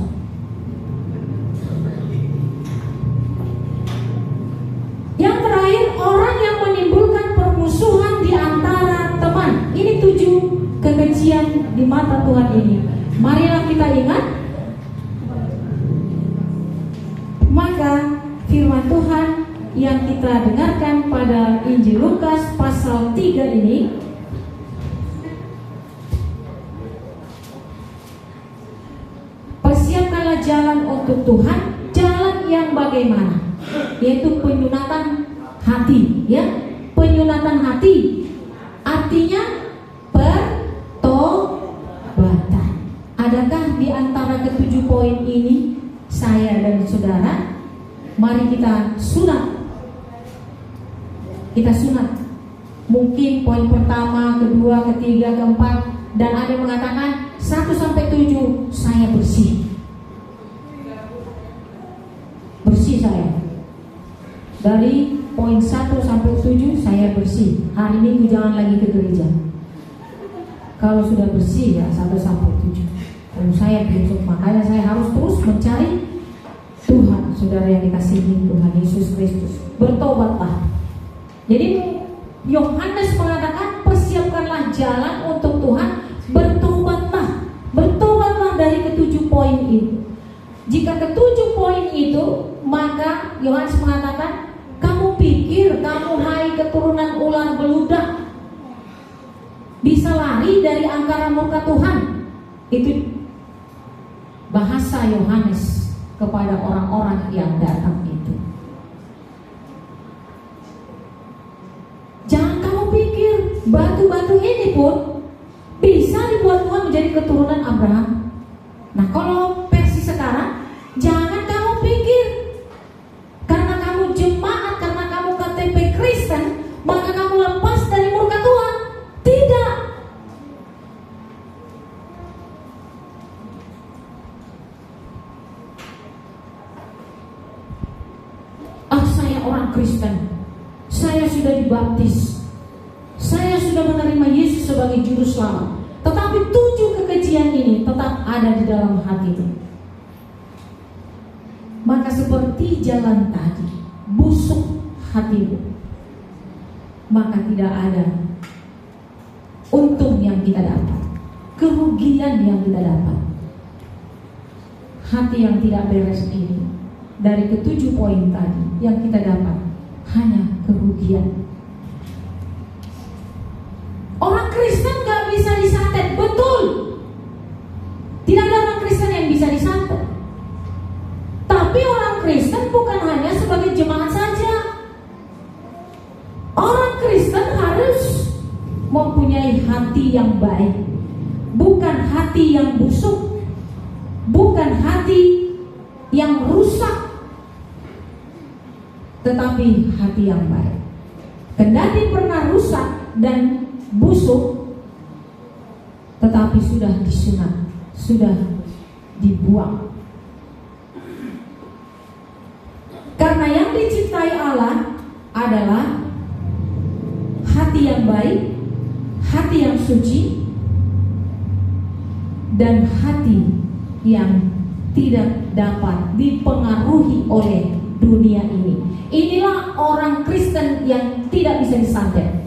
Yang terakhir, orang yang menimbulkan permusuhan di antara teman. Ini 7 kekejian di mata Tuhan ini. Marilah kita ingat. Maka firman Tuhan yang kita dengarkan pada Injil Lukas pasal 3 ini, persiapkanlah jalan untuk Tuhan, jalan yang bagaimana? Yaitu penyunatan hati, ya. Penyunatan hati saudara, mari kita sunat. Kita sunat. Mungkin poin pertama, kedua, ketiga, keempat, dan ada yang mengatakan 1 sampai 7 saya bersih. Bersih saya. Dari poin 1 sampai 7 saya bersih. Hari ini jangan lagi ke gereja. Kalau sudah bersih ya 1 sampai 7. Kalau saya besok, makanya saya harus terus mencari Tuhan. Saudara yang dikasihi Tuhan Yesus Kristus, bertobatlah. Jadi Yohanes mengatakan persiapkanlah jalan untuk Tuhan, bertobatlah. Bertobatlah dari ke-7 poin itu. Jika ke-7 poin itu, maka Yohanes mengatakan, kamu pikir kamu hai keturunan ular beludak bisa lari dari angkara murka Tuhan? Itu bahasa Yohanes kepada orang-orang yang datang itu. Jangan kamu pikir batu-batu ini pun bisa dibuat Tuhan menjadi keturunan Abraham. Nah, kalau versi sekarang, jangan kamu pikir karena kamu jemaat, karena kamu KTP Kristen, maka kamu lepas dari murka Tuhan. Tidak. Saya orang Kristen, saya sudah dibaptis, saya sudah menerima Yesus sebagai juru selamat, tetapi 7 kekejian ini tetap ada di dalam hatimu. Maka seperti jalan tadi, busuk hatimu, maka tidak ada untung yang kita dapat, kerugian yang kita dapat. Hati yang tidak beres ini, dari ke-7 poin tadi, yang kita dapat hanya kerugian. Orang Kristen gak bisa disantet, betul. Tidak ada orang Kristen yang bisa disantet. Tapi orang Kristen bukan hanya sebagai jemaat saja. Orang Kristen harus mempunyai hati yang baik, bukan hati yang busuk, bukan hati yang rusak, tetapi hati yang baik. Kendati pernah rusak dan busuk, tetapi sudah disunat, sudah dibuang. Karena yang diciptai Allah adalah hati yang baik, hati yang suci, dan hati yang tidak dapat dipengaruhi oleh dunia ini. Inilah orang Kristen yang tidak bisa disantet.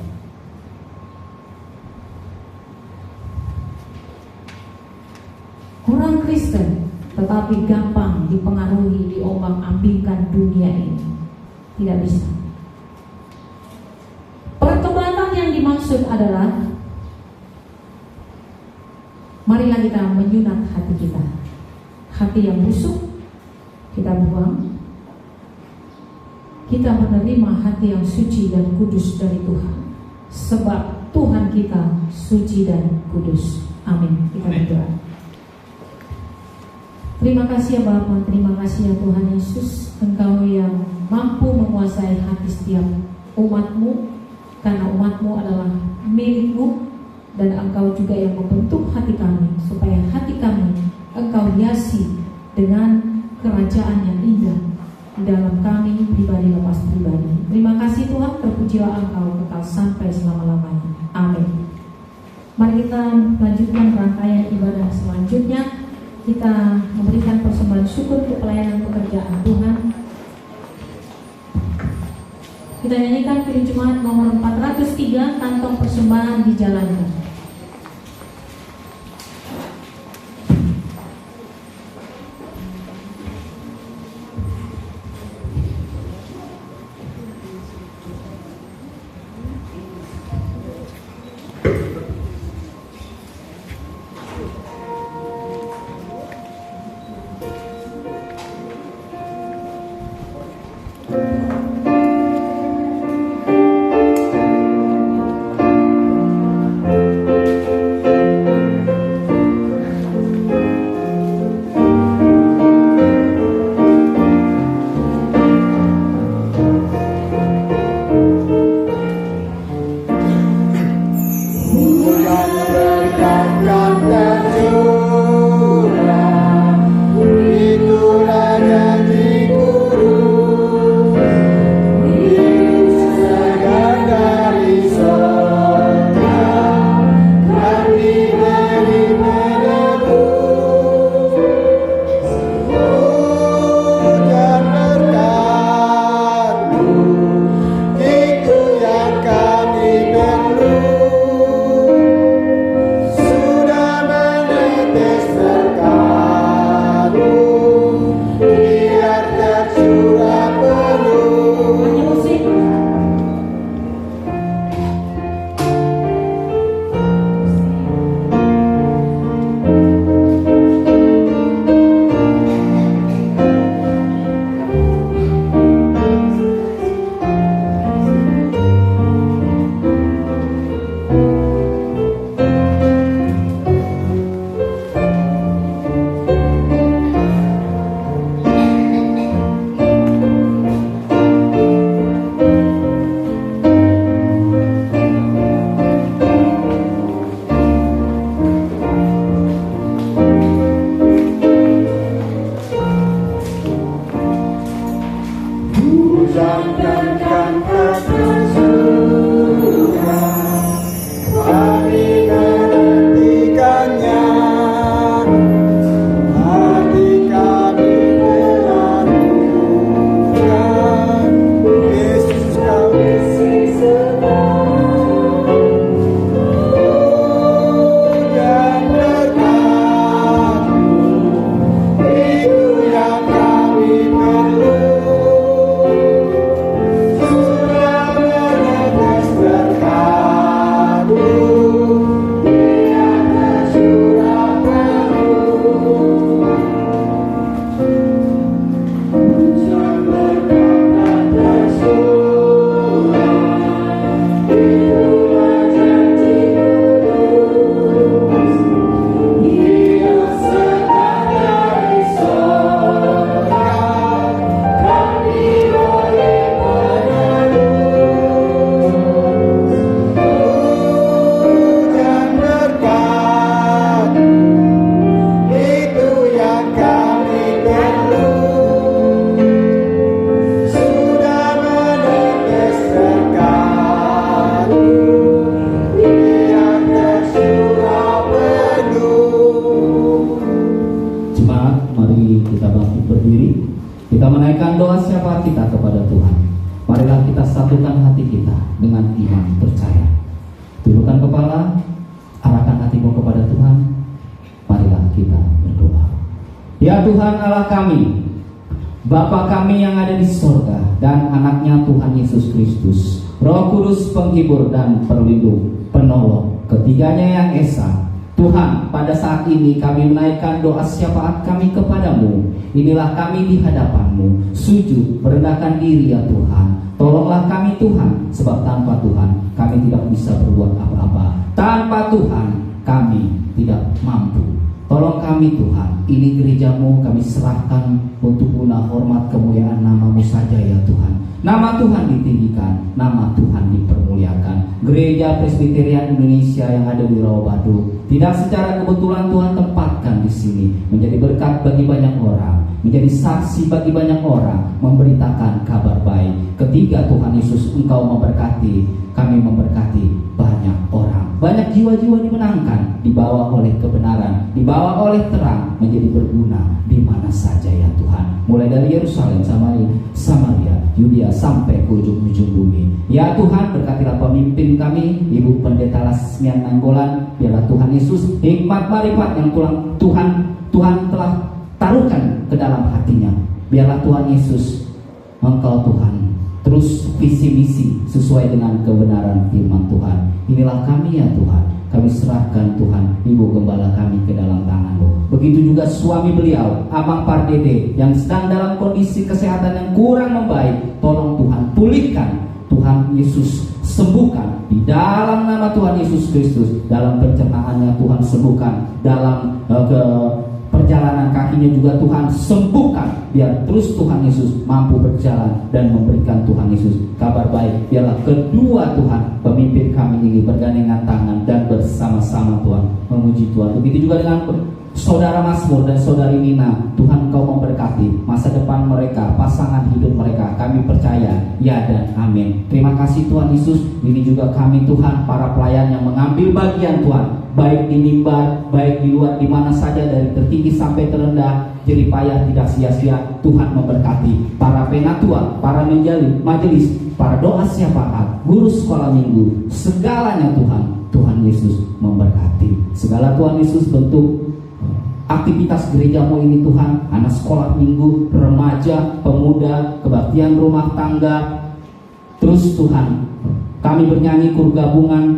Orang Kristen tetapi gampang dipengaruhi, diombang-ambingkan dunia ini. Tidak bisa. Pertobatan yang dimaksud adalah, marilah kita menyunat hati kita. Hati yang busuk kita buang. Kita menerima hati yang suci dan kudus dari Tuhan, sebab Tuhan kita suci dan kudus. Amin. Kita berdoa. Terima kasih ya Bapa, terima kasih ya Tuhan Yesus, Engkau yang mampu menguasai hati setiap umat-Mu, karena umat-Mu adalah milik-Mu, dan Engkau juga yang membentuk hati kami, supaya hati kami Engkau hiasi dengan kerajaan yang indah di dalam kami pribadi lepas pribadi. Terima kasih Tuhan, terpujilah Engkau kekal sampai selama-lamanya. Amin. Mari kita lanjutkan rangkaian ibadah selanjutnya. Kita memberikan persembahan syukur untuk pelayanan pekerjaan Tuhan. Kita nyanyikan Piring Jemaat nomor 403, kantong persembahan dijalankan. kita menaikkan doa syafaat kita kepada Tuhan. Marilah kita satukan hati kita dengan iman percaya. Tundukkan kepala, arahkan hatimu kepada Tuhan. Marilah kita berdoa. Ya Tuhan Allah kami, Bapa kami yang ada di sorga, dan anaknya Tuhan Yesus Kristus, Roh Kudus penghibur dan perlindung, penolong, ketiganya yang esa. Tuhan, pada saat ini kami menaikkan doa syafaat kami kepadamu. Inilah kami di hadapanmu, sujud, merendahkan diri ya Tuhan. Tolonglah kami Tuhan, sebab tanpa Tuhan kami tidak bisa berbuat apa-apa. Tanpa Tuhan kami tidak mampu. Tolong kami Tuhan, ini gerejamu kami serahkan untuk guna hormat kemuliaan namamu saja ya Tuhan. Nama Tuhan ditinggikan, nama Tuhan dipermuliakan. Gereja Presbyterian Indonesia yang ada di Rawabadu, tidak secara kebetulan Tuhan tempatkan di sini menjadi berkat bagi banyak orang, menjadi saksi bagi banyak orang, memberitakan kabar baik. Ketika Tuhan Yesus Engkau memberkati, kami memberkati banyak orang. Banyak jiwa-jiwa dimenangkan, dibawa oleh kebenaran, dibawa oleh terang, menjadi berguna di mana saja ya Tuhan. Mulai dari Yerusalem, Samaria, Yudea sampai ke ujung-ujung bumi. Ya Tuhan, berkatilah pemimpin kami, Ibu Pendeta Lasmian Nanggolan. Biarlah Tuhan Yesus hikmat marifat yang Tuhan telah taruhkan ke dalam hatinya. Biarlah Tuhan Yesus, Engkau Tuhan terus visi misi sesuai dengan kebenaran firman Tuhan. Inilah kami ya Tuhan, kami serahkan Tuhan Ibu Gembala kami ke dalam tangan-Mu. Begitu juga suami beliau, Abang Pardede, yang sedang dalam kondisi kesehatan yang kurang membaik. Tolong Tuhan pulihkan, Tuhan Yesus sembuhkan di dalam nama Tuhan Yesus Kristus. Dalam pencernaannya Tuhan sembuhkan, dalam perjalanan kakinya juga Tuhan sembuhkan. Biar terus Tuhan Yesus mampu berjalan dan memberikan Tuhan Yesus kabar baik. Biarlah kedua Tuhan pemimpin kami ini bergandengan tangan dan bersama-sama Tuhan memuji Tuhan. Begitu juga dengan Saudara Mazmur dan Saudari Nina. Tuhan Engkau memberkati masa depan mereka, pasangan hidup mereka. Kami percaya ya dan amin. Terima kasih Tuhan Yesus. Ini juga kami Tuhan, para pelayan yang mengambil bagian Tuhan, baik di mimbar, baik di luar, di mana saja, dari tertinggi sampai terendah. Jeripayah tidak sia-sia. Tuhan memberkati para penatua, para majelis, para doa syafaat, guru sekolah minggu, segalanya Tuhan Yesus memberkati. Segala Tuhan Yesus bentuk aktivitas gerejamu ini Tuhan, anak sekolah minggu, remaja, pemuda, kebaktian rumah tangga. Terus Tuhan, kami bernyanyi kur gabungan,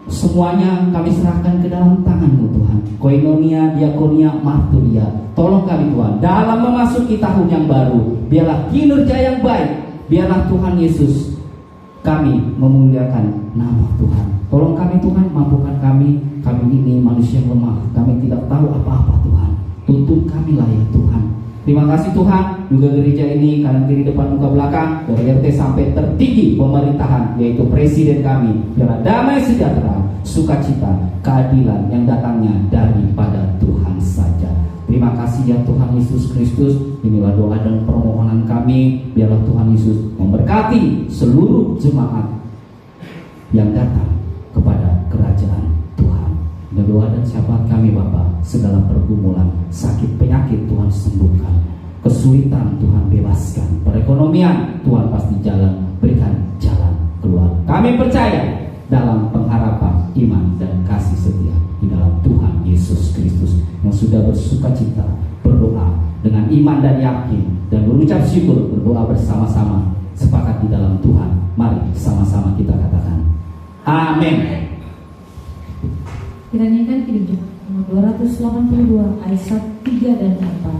semuanya kami serahkan ke dalam tangan-Mu Tuhan. Koinonia, diakonia, marturia. Tolong kami Tuhan, dalam memasuki tahun yang baru, biarlah kinerja yang baik, biarlah Tuhan Yesus kami memuliakan nama Tuhan. Tolong kami Tuhan, mampukan kami ini manusia lemah, kami tidak tahu apa-apa Tuhan. Tuntun kami lah ya Tuhan. Terima kasih Tuhan, juga gereja ini kanan kiri depan muka belakang, dari RT sampai tertinggi pemerintahan, yaitu presiden kami. Biarlah damai sejahtera, sukacita, keadilan yang datangnya daripada Tuhan saja. Terima kasih ya Tuhan Yesus Kristus. Inilah doa dan permohonan kami. Biarlah Tuhan Yesus memberkati seluruh jemaat yang datang kepada kerajaan Tuhan. Dan doa dan syafaat kami Bapa, segala pergumulan, sakit, penyakit Tuhan sembuhkan, kesulitan Tuhan bebaskan, perekonomian Tuhan pasti berikan jalan keluar. Kami percaya dalam pengharapan, iman dan kasih setia di dalam Tuhan Yesus Kristus yang sudah bersukacita berdoa dengan iman dan yakin dan berucap syukur, berdoa bersama-sama sepakat di dalam Tuhan. Mari sama-sama kita katakan amin. Kita nyanyikan kiri nomor 282 ayat 3 dan 4.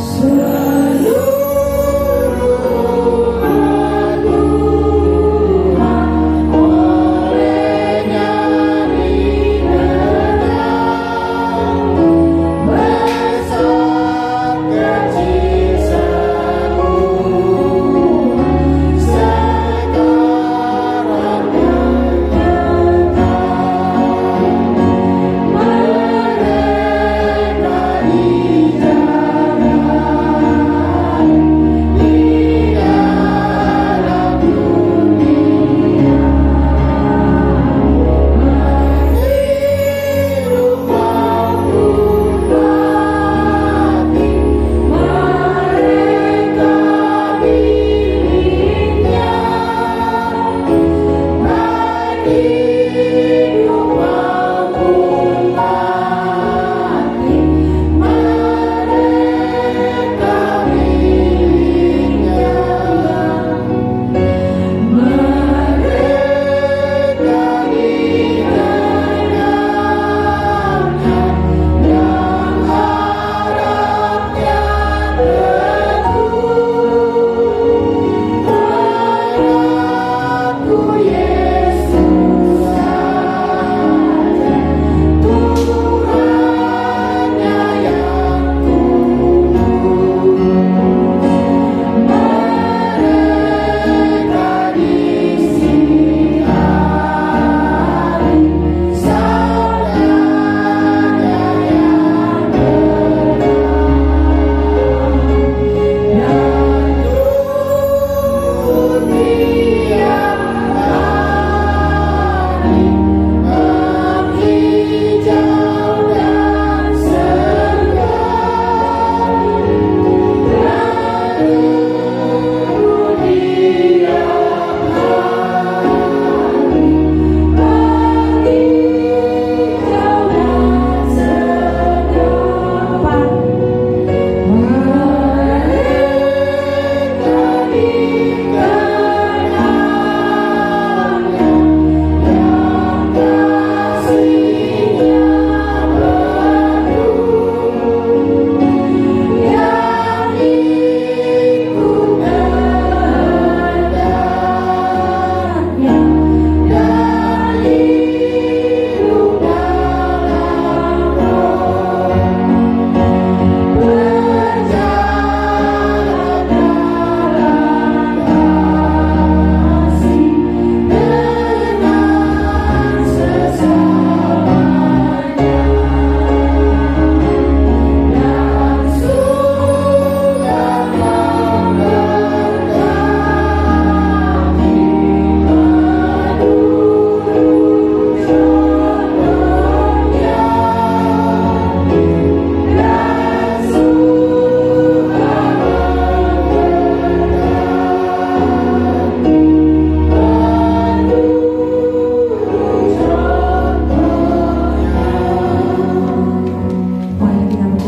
Seluruh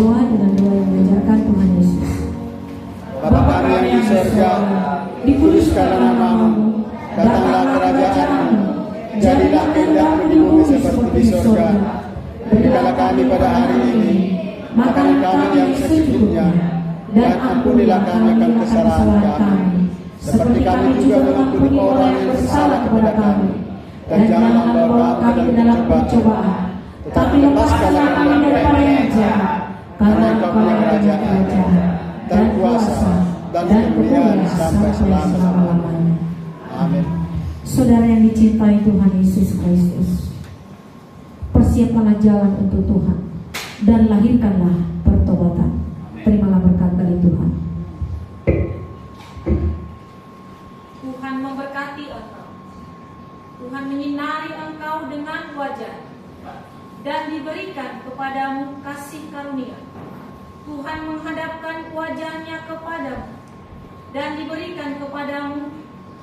berdoa dengan doa yang diajarkan Tuhan Yesus. Bapa kami yang di surga, dikuduskanlah namamu, datanglah kerajaanmu, jadilah kehendakmu di bumi seperti di surga. Berikanlah kami pada hari ini makanan kami yang secukupnya, dan ampunilah kami akan kesalahan kami, seperti kami juga mengampuni orang yang bersalah kepada kami. Dan janganlah membawa kami ke dalam pencobaan, tetapi lepaskanlah kami daripada yang jahat, karena Engkau punya kerajaan dan kuasa dan kemuliaan sampai selama-lamanya. Amin. Saudara yang dicintai Tuhan Yesus Kristus, persiapkanlah jalan untuk Tuhan dan lahirkanlah pertobatan. Terimalah berkat dari Tuhan. Tuhan memberkati engkau. Tuhan menyinari engkau dengan wajah dan diberikan kepadamu kasih karunia. Tuhan menghadapkan wajahnya kepadamu dan diberikan kepadamu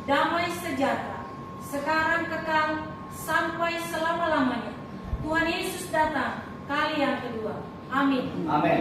damai sejahtera, sekarang kekal sampai selama-lamanya. Tuhan Yesus datang kali yang kedua. Amin. Amin.